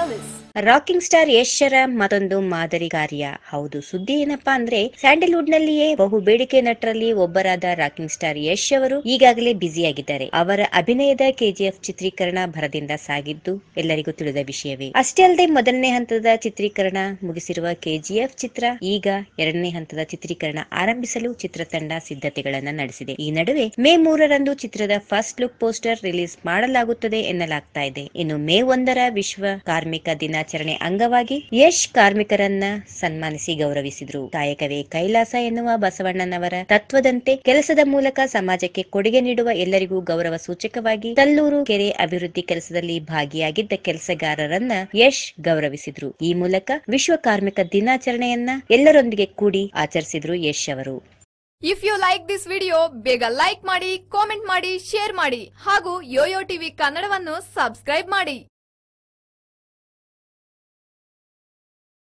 service. Rocking star ಯಶ್ರ ಮತ್ತೊಂದು ಮಾದರಿ ಕಾರ್ಯ. ಹೌದು, ಸುದ್ದಿ ಏನಪ್ಪಾ ಅಂದ್ರೆ ಸ್ಯಾಂಡಲ್ವುಡ್ ನಲ್ಲಿಯೇ ಬಹು ಬೇಡಿಕೆ ನಟರಲ್ಲಿ ಒಬ್ಬರಾದ ರಾಕಿಂಗ್ ಸ್ಟಾರ್ ಯಶ್ ಅವರು ಈಗಾಗಲೇ ಬ್ಯುಸಿಯಾಗಿದ್ದಾರೆ. ಅವರ ಅಭಿನಯದ ಕೆಜಿಎಫ್ ಚಿತ್ರೀಕರಣ ಭರದಿಂದ ಸಾಗಿದ್ದು ಎಲ್ಲರಿಗೂ ತಿಳಿದ ವಿಷಯವೇ. ಅಷ್ಟೇ ಅಲ್ಲದೆ ಮೊದಲನೇ ಹಂತದ ಚಿತ್ರೀಕರಣ ಮುಗಿಸಿರುವ ಕೆಜಿಎಫ್ ಚಿತ್ರ ಈಗ ಎರಡನೇ ಹಂತದ ಚಿತ್ರೀಕರಣ ಆರಂಭಿಸಲು ಚಿತ್ರತಂಡ ಸಿದ್ಧತೆಗಳನ್ನ ನಡೆಸಿದೆ. ಈ ನಡುವೆ ಮೇ 3ರಂದು ಚಿತ್ರದ ಫಸ್ಟ್ ಲುಕ್ ಪೋಸ್ಟರ್ ರಿಲೀಸ್ ಮಾಡಲಾಗುತ್ತದೆ ಎನ್ನಲಾಗ್ತಾ ಇದೆ. ಇನ್ನು ಮೇ 1ರ ವಿಶ್ವ ಕಾರ್ಮಿಕ ದಿನಾಚರಣೆ ಅಂಗವಾಗಿ ಯಶ್ ಕಾರ್ಮಿಕರನ್ನ ಸನ್ಮಾನಿಸಿ ಗೌರವಿಸಿದ್ರು. ಕಾಯಕವೇ ಕೈಲಾಸ ಎನ್ನುವ ಬಸವಣ್ಣನವರ ತತ್ವದಂತೆ ಕೆಲಸದ ಮೂಲಕ ಸಮಾಜಕ್ಕೆ ಕೊಡುಗೆ ನೀಡುವ ಎಲ್ಲರಿಗೂ ಗೌರವ ಸೂಚಕವಾಗಿ ತಲ್ಲೂರು ಕೆರೆ ಅಭಿವೃದ್ಧಿ ಕೆಲಸದಲ್ಲಿ ಭಾಗಿಯಾಗಿದ್ದ ಕೆಲಸಗಾರರನ್ನ ಯಶ್ ಗೌರವಿಸಿದ್ರು. ಈ ಮೂಲಕ ವಿಶ್ವ ಕಾರ್ಮಿಕ ದಿನಾಚರಣೆಯನ್ನ ಎಲ್ಲರೊಂದಿಗೆ ಕೂಡಿ ಆಚರಿಸಿದ್ರು ಯಶ್ ಅವರು. If you like this video, ಬೇಗ ಲೈಕ್ ಮಾಡಿ, ಕಾಮೆಂಟ್ ಮಾಡಿ, ಶೇರ್ ಮಾಡಿ ಹಾಗೂ ಯೋಯೋ ಟಿವಿ ಕನ್ನಡವನ್ನು ಸಬ್ಸ್ಕ್ರೈಬ್ ಮಾಡಿ.